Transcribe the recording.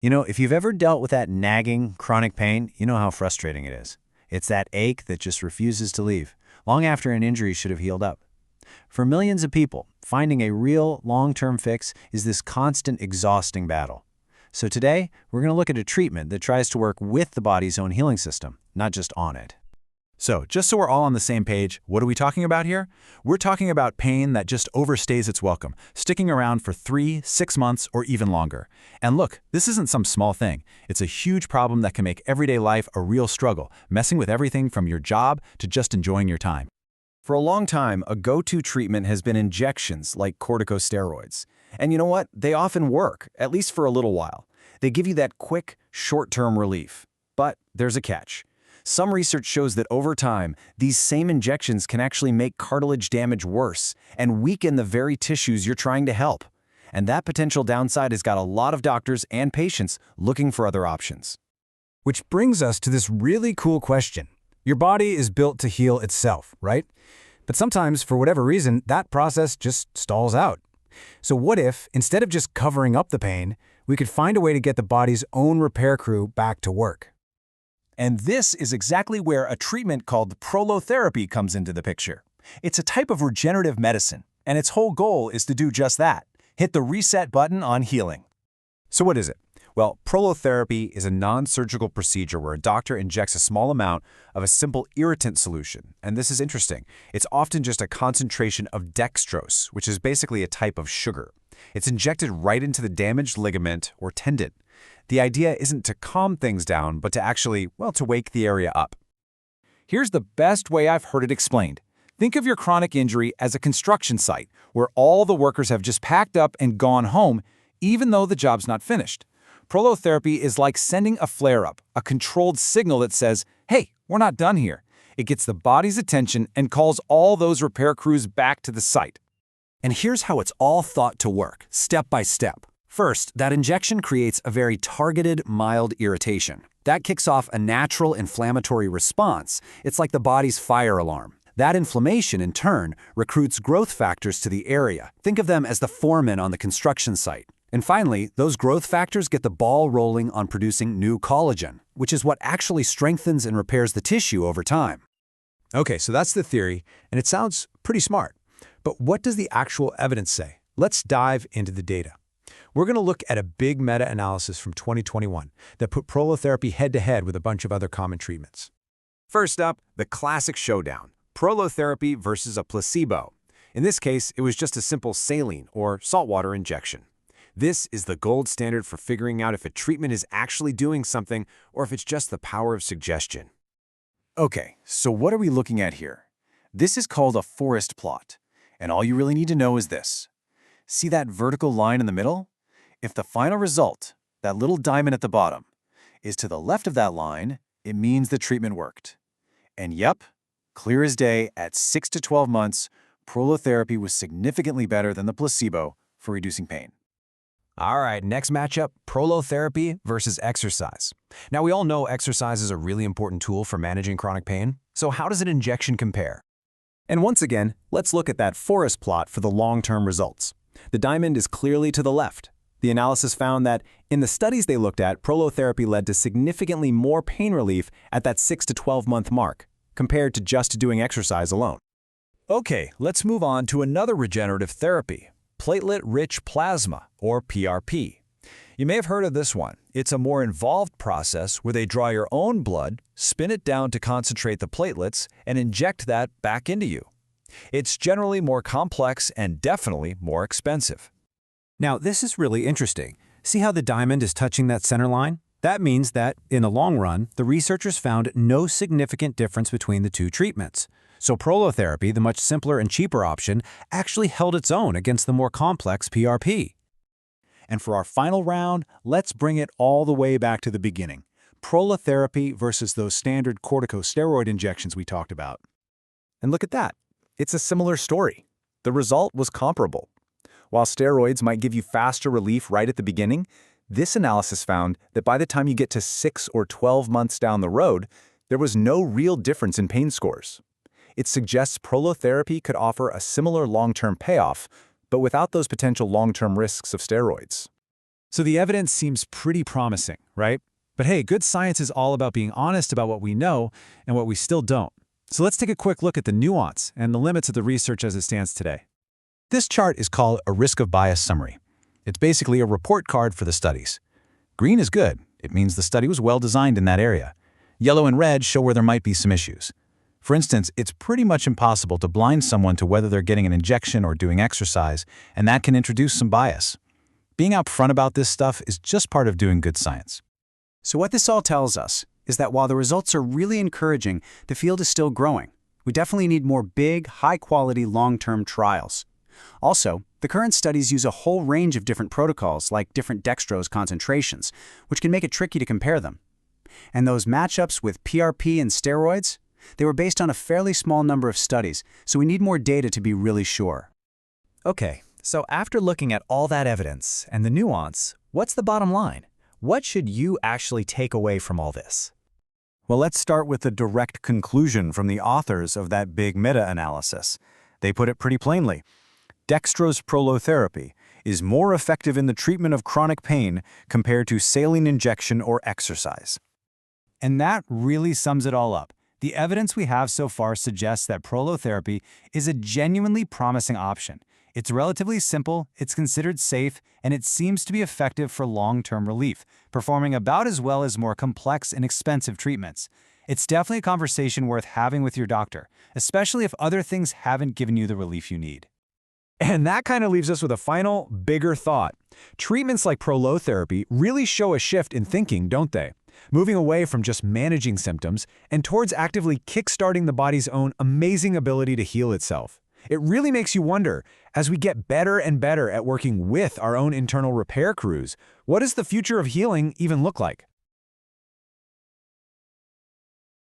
If you've ever dealt with that nagging, chronic pain, you know how frustrating it is. It's that ache that just refuses to leave, long after an injury should have healed up. For millions of people, finding a real, long-term fix is this constant, exhausting battle. So today, we're going to look at a treatment that tries to work with the body's own healing system, not just on it. So, just so we're all on the same page, what are we talking about here? We're talking about pain that just overstays its welcome, sticking around for 3, 6 months, or even longer. And look, this isn't some small thing. It's a huge problem that can make everyday life a real struggle, messing with everything from your job to just enjoying your time. For a long time, a go-to treatment has been injections like corticosteroids. And you know what? They often work, at least for a little while. They give you that quick, short-term relief. But there's a catch. Some research shows that over time, these same injections can actually make cartilage damage worse and weaken the very tissues you're trying to help. And that potential downside has got a lot of doctors and patients looking for other options. Which brings us to this really cool question. Your body is built to heal itself, right? But sometimes, for whatever reason, that process just stalls out. So what if, instead of just covering up the pain, we could find a way to get the body's own repair crew back to work? And this is exactly where a treatment called prolotherapy comes into the picture. It's a type of regenerative medicine, and its whole goal is to do just that, hit the reset button on healing. So what is it? Well, prolotherapy is a non-surgical procedure where a doctor injects a small amount of a simple irritant solution. And this is interesting. It's often just a concentration of dextrose, which is basically a type of sugar. It's injected right into the damaged ligament or tendon. The idea isn't to calm things down, but to actually, to wake the area up. Here's the best way I've heard it explained. Think of your chronic injury as a construction site where all the workers have just packed up and gone home, even though the job's not finished. Prolotherapy is like sending a flare-up, a controlled signal that says, hey, we're not done here. It gets the body's attention and calls all those repair crews back to the site. And here's how it's all thought to work, step by step. First, that injection creates a very targeted, mild irritation. That kicks off a natural inflammatory response. It's like the body's fire alarm. That inflammation, in turn, recruits growth factors to the area. Think of them as the foremen on the construction site. And finally, those growth factors get the ball rolling on producing new collagen, which is what actually strengthens and repairs the tissue over time. Okay, so that's the theory, and it sounds pretty smart. But what does the actual evidence say? Let's dive into the data. We're going to look at a big meta-analysis from 2021 that put prolotherapy head-to-head with a bunch of other common treatments. First up, the classic showdown, prolotherapy versus a placebo. In this case, it was just a simple saline or saltwater injection. This is the gold standard for figuring out if a treatment is actually doing something or if it's just the power of suggestion. Okay, so what are we looking at here? This is called a forest plot, and all you really need to know is this. See that vertical line in the middle? If the final result, that little diamond at the bottom, is to the left of that line, it means the treatment worked. And yep, clear as day, at 6 to 12 months, prolotherapy was significantly better than the placebo for reducing pain. All right, next matchup, prolotherapy versus exercise. Now, we all know exercise is a really important tool for managing chronic pain. So how does an injection compare? And once again, let's look at that forest plot for the long-term results. The diamond is clearly to the left. The analysis found that in the studies they looked at, prolotherapy led to significantly more pain relief at that 6 to 12-month mark, compared to just doing exercise alone. Okay, let's move on to another regenerative therapy, platelet-rich plasma, or PRP. You may have heard of this one. It's a more involved process where they draw your own blood, spin it down to concentrate the platelets, and inject that back into you. It's generally more complex and definitely more expensive. Now, this is really interesting. See how the diamond is touching that center line? That means that, in the long run, the researchers found no significant difference between the two treatments. So prolotherapy, the much simpler and cheaper option, actually held its own against the more complex PRP. And for our final round, let's bring it all the way back to the beginning. Prolotherapy versus those standard corticosteroid injections we talked about. And look at that. It's a similar story. The result was comparable. While steroids might give you faster relief right at the beginning, this analysis found that by the time you get to 6 or 12 months down the road, there was no real difference in pain scores. It suggests prolotherapy could offer a similar long-term payoff, but without those potential long-term risks of steroids. So the evidence seems pretty promising, right? But hey, good science is all about being honest about what we know and what we still don't. So let's take a quick look at the nuance and the limits of the research as it stands today. This chart is called a risk of bias summary. It's basically a report card for the studies. Green is good. It means the study was well designed in that area. Yellow and red show where there might be some issues. For instance, it's pretty much impossible to blind someone to whether they're getting an injection or doing exercise, and that can introduce some bias. Being upfront about this stuff is just part of doing good science. So what this all tells us is that while the results are really encouraging, the field is still growing. We definitely need more big, high-quality, long-term trials. Also, the current studies use a whole range of different protocols, like different dextrose concentrations, which can make it tricky to compare them. And those matchups with PRP and steroids, they were based on a fairly small number of studies, so we need more data to be really sure. Okay, so after looking at all that evidence and the nuance, what's the bottom line? What should you actually take away from all this? Well, let's start with the direct conclusion from the authors of that big meta-analysis. They put it pretty plainly. Dextrose prolotherapy is more effective in the treatment of chronic pain compared to saline injection or exercise. And that really sums it all up. The evidence we have so far suggests that prolotherapy is a genuinely promising option. It's relatively simple, it's considered safe, and it seems to be effective for long-term relief, performing about as well as more complex and expensive treatments. It's definitely a conversation worth having with your doctor, especially if other things haven't given you the relief you need. And that kind of leaves us with a final, bigger thought. Treatments like prolotherapy really show a shift in thinking, don't they? Moving away from just managing symptoms and towards actively kickstarting the body's own amazing ability to heal itself. It really makes you wonder, as we get better and better at working with our own internal repair crews, what does the future of healing even look like?